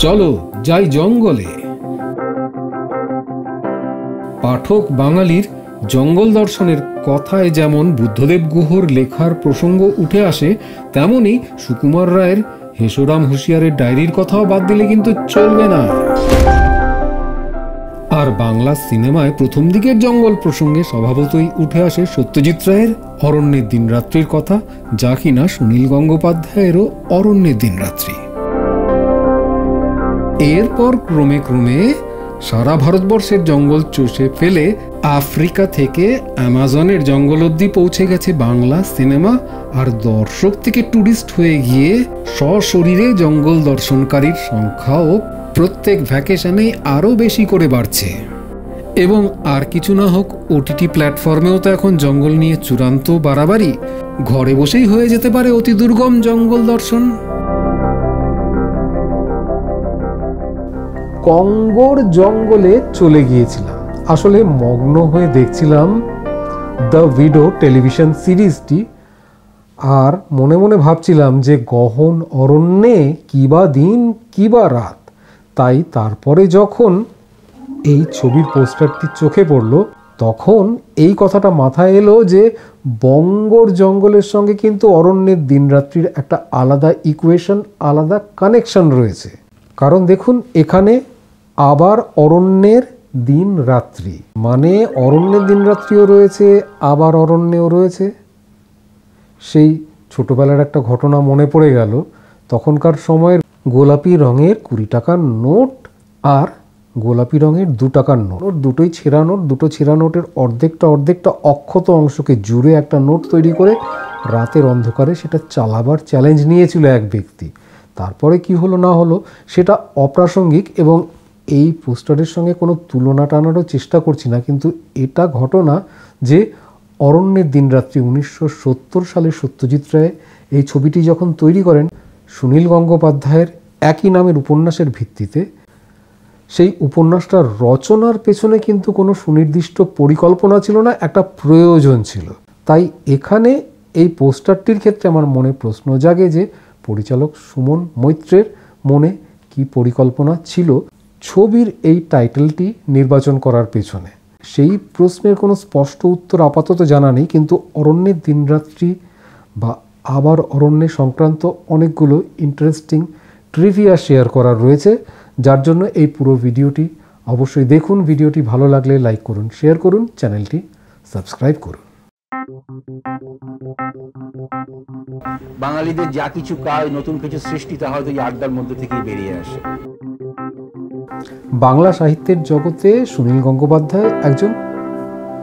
চলো যাই জঙ্গলে। পাঠক বাঙালির জঙ্গল দর্শনের কথায় যেমন বুদ্ধদেব গুহর লেখার প্রসঙ্গ উঠে আসে, তেমনি সুকুমার রায়ের হেসোরাম হুঁশিয়ারের ডায়েরির কথাও বাদ দিলে কিন্তু চলবে না। আর বাংলা সিনেমায় প্রথম দিকের জঙ্গল প্রসঙ্গে স্বভাবতই উঠে আসে সত্যজিৎ রায়ের অরণ্যের দিনরাত্রির কথা, যা কিনা সুনীল গঙ্গোপাধ্যায়েরও অরণ্যের দিনরাত্রি। এরপর ক্রমে ক্রমে সারা ভারতবর্ষের জঙ্গল চষে ফেলে আফ্রিকা থেকে অ্যামাজনের জঙ্গল অবধি পৌঁছে গেছে বাংলা সিনেমা। আর দর্শক থেকে টুরিস্ট হয়ে গিয়ে সশরীরে জঙ্গল দর্শনকারীর সংখ্যাও প্রত্যেক ভ্যাকেশনে আরও বেশি করে বাড়ছে। এবং আর কিছু না হোক, ওটিটি প্ল্যাটফর্মেও তো এখন জঙ্গল নিয়ে চূড়ান্ত বাড়াবাড়ি। ঘরে বসেই হয়ে যেতে পারে অতি দুর্গম জঙ্গল দর্শন। কঙ্গোর জঙ্গলে চলে গিয়েছিলাম। আসলে মগ্ন হয়ে দেখছিলাম দ্য উইডো টেলিভিশন সিরিজটি, আর মনে মনে ভাবছিলাম যে গহন অরণ্যে কিবা দিন কিবা রাত। তাই তারপরে যখন এই ছবির পোস্টারটি চোখে পড়ল, তখন এই কথাটা মাথায় এলো যে বঙ্গর জঙ্গলের সঙ্গে কিন্তু অরণ্যের দিনরাত্রির একটা আলাদা ইকুয়েশন, আলাদা কানেকশন রয়েছে। কারণ দেখুন, এখানে আবার অরণ্যের দিন রাত্রি, মানে অরণ্যের দিন রাত্রিও রয়েছে, আবার অরণ্যেও রয়েছে। সেই ছোটবেলার একটা ঘটনা মনে পড়ে গেল। তখনকার সময়ের গোলাপি রঙের 20 টাকার নোট আর গোলাপি রঙের 2 টাকার নোট, দুটোই ছেঁড়া নোট। দুটো ছেঁড়া নোটের অর্ধেকটা অক্ষত অংশকে জুড়ে একটা নোট তৈরি করে রাতের অন্ধকারে সেটা চালাবার চ্যালেঞ্জ নিয়েছিল এক ব্যক্তি। তারপরে কি হলো না হলো সেটা অপ্রাসঙ্গিক, এবং এই পোস্টারের সঙ্গে কোনো তুলনা টানারও চেষ্টা করছি না। কিন্তু এটা ঘটনা যে অরণ্যের দিনরাত্রি 1970 সালে সত্যজিৎ রায় এই ছবিটি যখন তৈরি করেন সুনীল গঙ্গোপাধ্যায়ের একই নামের উপন্যাসের ভিত্তিতে, সেই উপন্যাসটার রচনার পেছনে কিন্তু কোনো সুনির্দিষ্ট পরিকল্পনা ছিল না, একটা প্রয়োজন ছিল। তাই এখানে এই পোস্টারটির ক্ষেত্রে আমার মনে প্রশ্ন জাগে যে পরিচালক সুমন মৈত্রের মনে কি পরিকল্পনা ছিল ছবির এই টাইটেলটি নির্বাচন করার পেছনে। সেই প্রশ্নের কোনো স্পষ্ট উত্তর আপাতত জানা নেই, কিন্তু অরণ্যের দিনরাত্রি বা আবার অরণ্যে সংক্রান্ত অনেকগুলো ইন্টারেস্টিং ট্রিভিয়া শেয়ার করার রয়েছে, যার জন্য এই পুরো ভিডিওটি অবশ্যই দেখুন। ভিডিওটি ভালো লাগলে লাইক করুন, শেয়ার করুন, চ্যানেলটি সাবস্ক্রাইব করুন। বাঙালিদের যা কিছু কাজ, নতুন কিছু সৃষ্টি, তা হয়তো এই আড্ডার মধ্যে থেকেই বেরিয়ে আসে। বাংলা সাহিত্যের জগতে সুনীল গঙ্গোপাধ্যায় একজন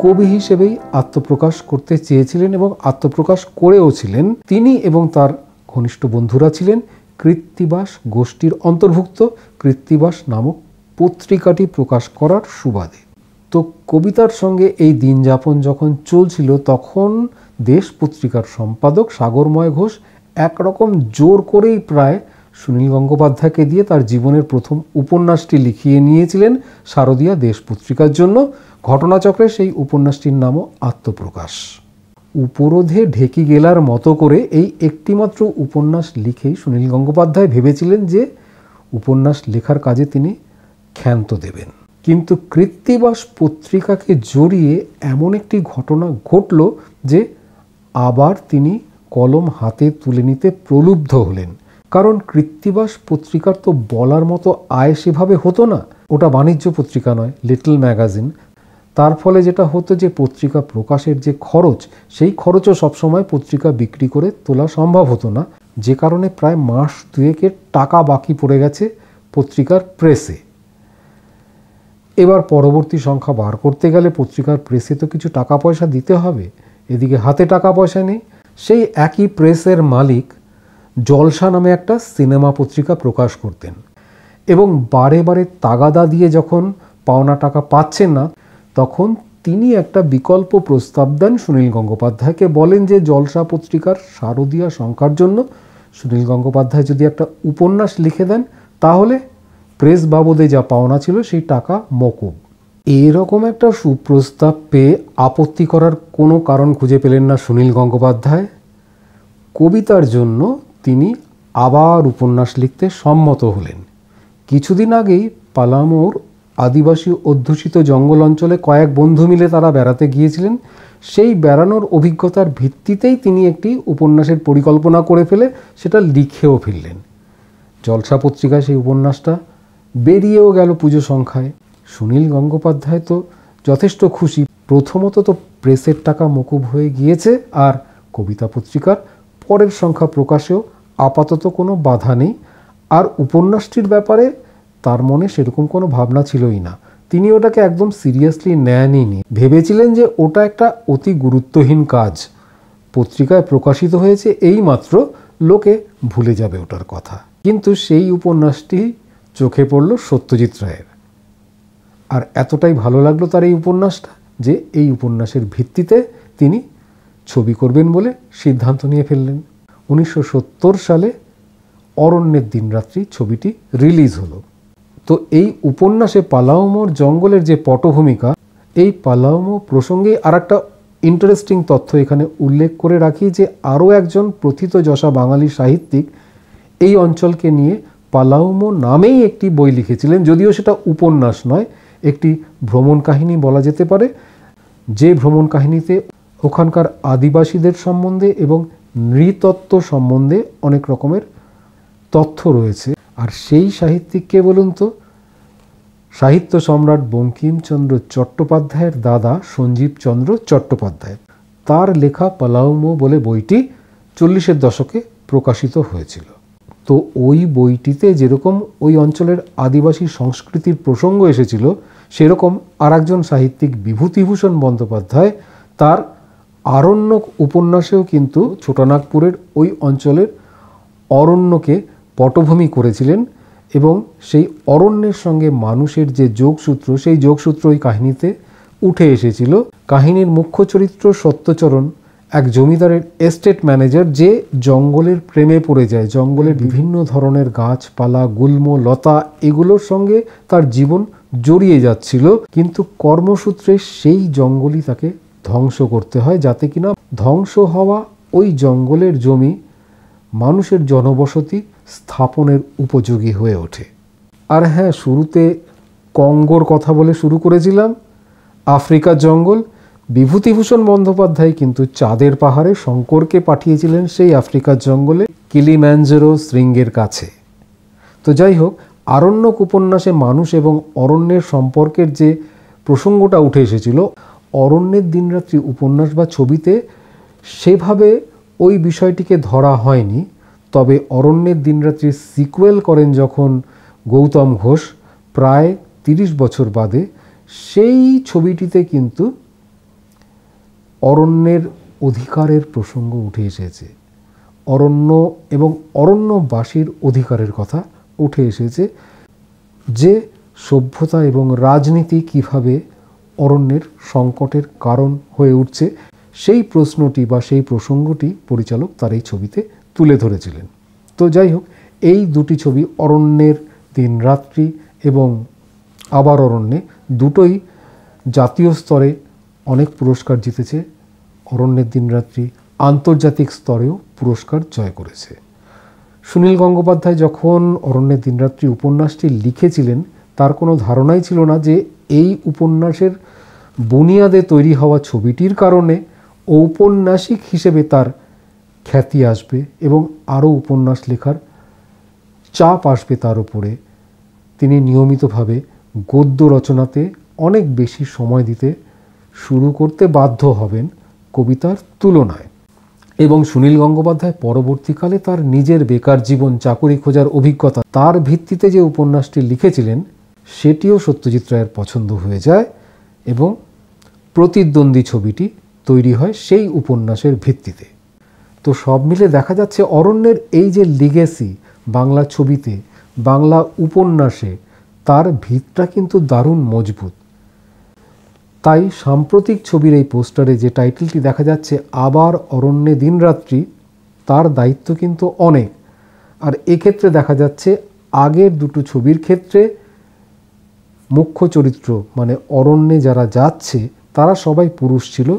কবি হিসেবেই আত্মপ্রকাশ করতে চেয়েছিলেন এবং আত্মপ্রকাশ করেও ছিলেন। তিনি এবং তার ঘনিষ্ঠ বন্ধুরা ছিলেন কৃত্তিবাস গোষ্ঠীর অন্তর্ভুক্ত। কৃত্তিবাস নামক পত্রিকাটি প্রকাশ করার সুবাদে তো কবিতার সঙ্গে এই দিন যাপন যখন চলছিল, তখন দেশ পত্রিকার সম্পাদক সাগরময় ঘোষ একরকম জোর করেই প্রায় সুনীল গঙ্গোপাধ্যায়কে দিয়ে তার জীবনের প্রথম উপন্যাসটি লিখিয়ে নিয়েছিলেন শারদীয়া দেশ পত্রিকার জন্য। ঘটনাচক্রে সেই উপন্যাসটির নামও আত্মপ্রকাশ। উপরোধে ঢেকি গেলার মতো করে এই একটিমাত্র উপন্যাস লিখেই সুনীল গঙ্গোপাধ্যায় ভেবেছিলেন যে উপন্যাস লেখার কাজে তিনি ক্ষান্ত দেবেন। কিন্তু কৃত্তিবাস পত্রিকাকে জড়িয়ে এমন একটি ঘটনা ঘটল যে আবার তিনি কলম হাতে তুলে নিতে প্রলুব্ধ হলেন। কারণ কৃত্তিবাস পত্রিকার তো বলার মতো আয় সেভাবে হতো না। ওটা বাণিজ্য পত্রিকা নয়, লিটল ম্যাগাজিন। তার ফলে যেটা হতো যে পত্রিকা প্রকাশের যে খরচ, সেই খরচও সবসময় পত্রিকা বিক্রি করে তোলা সম্ভব হতো না, যে কারণে প্রায় মাস দুয়েকের টাকা বাকি পড়ে গেছে পত্রিকার প্রেসে। এবার পরবর্তী সংখ্যা বার করতে গেলে পত্রিকার প্রেসে তো কিছু টাকা পয়সা দিতে হবে, এদিকে হাতে টাকা পয়সা নেই। সেই একই প্রেসের মালিক জলসা নামে একটা সিনেমা পত্রিকা প্রকাশ করতেন, এবং বারে বারে তাগাদা দিয়ে যখন পাওনা টাকা পাচ্ছেন না, তখন তিনি একটা বিকল্প প্রস্তাব দেন সুনীল গঙ্গোপাধ্যায়কে। বলেন যে জলসা পত্রিকার শারদীয়া সংখ্যার জন্য সুনীল গঙ্গোপাধ্যায় যদি একটা উপন্যাস লিখে দেন, তাহলে প্রেস বাবদে যা পাওনা ছিল সেই টাকা মকুব। এরকম একটা সুপ্রস্তাব পেয়ে আপত্তি করার কোনো কারণ খুঁজে পেলেন না সুনীল গঙ্গোপাধ্যায়। কবিতার জন্য তিনি আবার উপন্যাস লিখতে সম্মত হলেন। কিছুদিন আগেই পালামোর আদিবাসী অধ্যুষিত জঙ্গল অঞ্চলে কয়েক বন্ধু মিলে তারা বেড়াতে গিয়েছিলেন। সেই বেড়ানোর অভিজ্ঞতার ভিত্তিতেই তিনি একটি উপন্যাসের পরিকল্পনা করে ফেলে সেটা লিখেও ফেললেন। জলসা পত্রিকায় সেই উপন্যাসটা বেরিয়েও গেল পুজো সংখ্যায়। সুনীল গঙ্গোপাধ্যায় তো যথেষ্ট খুশি। প্রথমত তো প্রেসের টাকা মকুব হয়ে গিয়েছে, আর কবিতা পত্রিকার পরের সংখ্যা প্রকাশেও আপাতত কোনো বাধা নেই। আর উপন্যাসটির ব্যাপারে তার মনে সেরকম কোনো ভাবনা ছিলই না। তিনি ওটাকে একদম সিরিয়াসলি নেনইনি। ভেবেছিলেন যে ওটা একটা অতি গুরুত্বহীন কাজ, পত্রিকায় প্রকাশিত হয়েছে এই মাত্র, লোকে ভুলে যাবে ওটার কথা। কিন্তু সেই উপন্যাসটি চোখে পড়ল সত্যজিৎ রায়ের। আর এতটাই ভালো লাগলো তার এই উপন্যাসটা যে এই উপন্যাসের ভিত্তিতে তিনি ছবি করবেন বলে সিদ্ধান্ত নিয়ে ফেললেন। 1970 সালে অরণ্যের দিনরাত্রি ছবিটি রিলিজ হলো। তো এই উপন্যাসে পালাউমোর জঙ্গলের যে পটভূমিকা, এই পালাউমো প্রসঙ্গে আর একটা ইন্টারেস্টিং তথ্য এখানে উল্লেখ করে রাখি যে আরও একজন প্রথিতযশা বাঙালি সাহিত্যিক এই অঞ্চলকে নিয়ে পালাউমো নামেই একটি বই লিখেছিলেন, যদিও সেটা উপন্যাস নয়, একটি ভ্রমণ কাহিনী বলা যেতে পারে, যে ভ্রমণ কাহিনীতে ওখানকার আদিবাসীদের সম্বন্ধে এবং নৃতত্ত্ব সম্বন্ধে অনেক রকমের তথ্য রয়েছে। আর সেই সাহিত্যিককে বলুন তো? সাহিত্য সম্রাট বঙ্কিমচন্দ্র চট্টোপাধ্যায়ের দাদা সঞ্জীব চন্দ্র চট্টোপাধ্যায়। তার লেখা পালাউমো বলে বইটি 40-এর দশকে প্রকাশিত হয়েছিল। তো ওই বইটিতে যেরকম ওই অঞ্চলের আদিবাসী সংস্কৃতির প্রসঙ্গ এসেছিল, সেরকম আর একজন সাহিত্যিক বিভূতিভূষণ বন্দ্যোপাধ্যায় তার আরণ্যক উপন্যাসেও কিন্তু ছোটনাগপুরের ওই অঞ্চলের অরণ্যকে পটভূমি করেছিলেন এবং সেই অরণ্যের সঙ্গে মানুষের যে যোগসূত্র, সেই যোগসূত্র ওই কাহিনীতে উঠে এসেছিল। কাহিনীর মুখ্য চরিত্র সত্যচরণ, এক জমিদারের এস্টেট ম্যানেজার, যে জঙ্গলের প্রেমে পড়ে যায়। জঙ্গলের বিভিন্ন ধরনের গাছপালা, গুল্ম লতা, এগুলোর সঙ্গে তার জীবন জড়িয়ে যাচ্ছিল, কিন্তু কর্মসূত্রে সেই জঙ্গলই তাকে ধ্বংস করতে হয়, যাতে কিনা ধ্বংস হওয়া ওই জঙ্গলের জমি মানুষের জনবসতি স্থাপনের উপযোগী হয়ে ওঠে। আর হ্যাঁ, শুরুতে কঙ্গোর কথা বলে শুরু করেছিলাম, আফ্রিকার জঙ্গল। বিভূতিভূষণ বন্দ্যোপাধ্যায় কিন্তু চাঁদের পাহাড়ে শঙ্করকে পাঠিয়েছিলেন সেই আফ্রিকার জঙ্গলে, কিলিম্যাঞ্জারো শৃঙ্গের কাছে। তো যাই হোক, আরণ্যক উপন্যাসে মানুষ এবং অরণ্যের সম্পর্কের যে প্রসঙ্গটা উঠে এসেছিল, অরণ্যের দিনরাত্রি উপন্যাস বা ছবিতে সেভাবে ওই বিষয়টিকে ধরা হয়নি। তবে অরণ্যের দিনরাত্রি সিকুয়েল করেন যখন গৌতম ঘোষ প্রায় 30 বছর বাদে, সেই ছবিটিতে কিন্তু অরণ্যের অধিকারের প্রসঙ্গ উঠে এসেছে। অরণ্য এবং অরণ্যবাসীর অধিকারের কথা উঠে এসেছে, যে সভ্যতা এবং রাজনীতি কিভাবে অরণ্যের সংকটের কারণ হয়ে উঠছে, সেই প্রশ্নটি বা সেই প্রসঙ্গটি পরিচালক তার এই ছবিতে তুলে ধরেছিলেন। তো যাই হোক, এই দুটি ছবি, অরণ্যের দিনরাত্রি এবং আবার অরণ্যে, দুটোই জাতীয় স্তরে অনেক পুরস্কার জিতেছে। অরণ্যের দিনরাত্রি আন্তর্জাতিক স্তরেও পুরস্কার জয় করেছে। সুনীল গঙ্গোপাধ্যায় যখন অরণ্যের দিনরাত্রি উপন্যাসটি লিখেছিলেন, তার কোনো ধারণাই ছিল না যে এই উপন্যাসের বুনিয়াদে তৈরি হওয়া ছবিটির কারণে ঔপন্যাসিক হিসেবে তার খ্যাতি আসবে এবং আরও উপন্যাস লেখার চাপ আসবে তার উপরে। তিনি নিয়মিতভাবে গদ্য রচনাতে অনেক বেশি সময় দিতে শুরু করতে বাধ্য হবেন কবিতার তুলনায়। এবং সুনীল গঙ্গোপাধ্যায় পরবর্তীকালে তার নিজের বেকার জীবন, চাকুরি খোঁজার অভিজ্ঞতা, তার ভিত্তিতে যে উপন্যাসটি লিখেছিলেন, সেটিও সত্যজিৎ রায়ের পছন্দ হয়ে যায় এবং প্রতিদ্বন্দ্বী ছবিটি তৈরি হয় সেই উপন্যাসের ভিত্তিতে। তো সব মিলে দেখা যাচ্ছে অরণ্যের এই যে লিগেসি বাংলা ছবিতে, বাংলা উপন্যাসে, তার ভিতটা কিন্তু দারুণ মজবুত। তাই সাম্প্রতিক ছবির এই পোস্টারে যে টাইটেলটি দেখা যাচ্ছে, আবার অরণ্যে দিনরাত্রি, তার দায়িত্ব কিন্তু অনেক। আর এক্ষেত্রে দেখা যাচ্ছে আগের দুটো ছবির ক্ষেত্রে মুখ্য চরিত্র মানে অরণ্যে যারা যাচ্ছে তারা সবাই পুরুষ ছিল।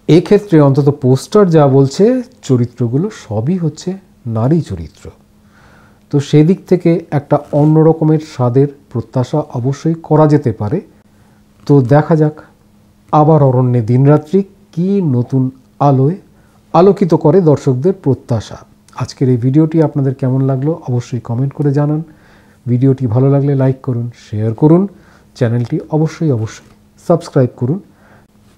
এক্ষেত্রে অন্তত পোস্টার যা বলছে, চরিত্রগুলো সবই হচ্ছে নারী চরিত্র। তো সেদিক থেকে একটা অন্য রকমের স্বাদের প্রত্যাশা অবশ্যই করা যেতে পারে। তো দেখা যাক আবার অরণ্যে দিনরাত্রি কী নতুন আলোয় আলোকিত করে দর্শকদের প্রত্যাশা। আজকের এই ভিডিওটি আপনাদের কেমন লাগলো অবশ্যই কমেন্ট করে জানান। ভিডিওটি ভালো লাগলে লাইক করুন, শেয়ার করুন, চ্যানেলটি অবশ্যই সাবস্ক্রাইব করুন।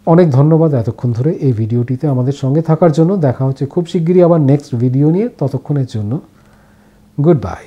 অনেক ধন্যবাদ এতক্ষণ ধরে এই ভিডিওটিতে আমাদের সঙ্গে থাকার জন্য। দেখা হচ্ছে খুব শিগগিরই আবার নেক্সট ভিডিও নিয়ে। ততক্ষণের জন্য গুড বাই।